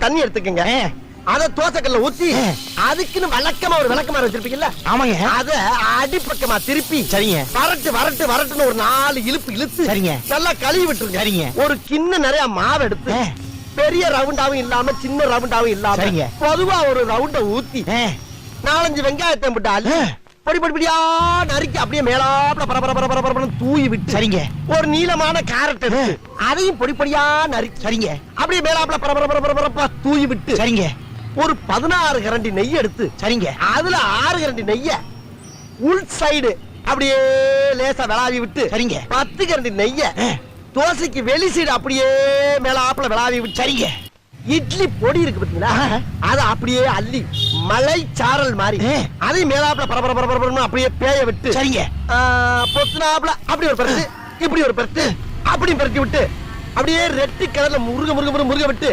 தண்ணி எடுத்துக்கங்க. அத தோசைக்கல்ல ஊத்தி அதுக்குன்னு வழக்கமா ஒரு விளக்கமாறு வச்சிருப்பீங்கல்ல? ஆமாங்க. அத அடிப்பக்கமா திருப்பி சரிங்க. வரட்டுன்னு ஒரு 4 இழுப்பு இழுத்து சரிங்க. நல்லா கழுவி விட்டுருங்க. சரிங்க. ஒரு கிண்ணம் நிறைய மாவு எடுத்து பெரிய ரவுண்டாவும் இல்லாம சின்ன ரவுண்டாவும் இல்லாம சரிங்க. பொதுவா ஒரு ரவுண்ட ஊத்தி 4-5 வெங்காயத்தை விட்டு அள்ளி பொடி பொடியா நறுக்கி அப்படியே மேலாப்ல பரபரன்னு தூவி விட்டு சரிங்க. ஒரு நீளமான கேரட் எடுத்து அதையும் பொடி பொடியா நறுக்கி சரிங்க. அப்படியே மேலாப்ல பரபரப்பா தூவி விட்டு சரிங்க. ஒரு 16 கரண்டி நெய் எடுத்து சரிங்க. அதுல 6 கரண்டி நெய்ய உள் சைடு அப்படியே லேசா விளாவி விட்டு சரிங்க. 10 கரண்டி நெய்ய தோசைக்கு வெளி சைடு அப்படியே மேலாப்ல விளாவி விட்டு சரிங்க. இட்லி பொடி இருக்கு பாத்தீங்களா? அத அப்படியே அள்ளி மலை சாரல் மாதிரி அதை மேலாப்ல பரபரன்னு அப்படியே பேய விட்டு சரிங்க. பொத்துனாப்ல அப்படி ஒரு பரட்டு இப்படி ஒரு பரட்டு அப்படி பரட்டி விட்டு அப்படியே ரெட்டி கலர்ல முருக விட்டு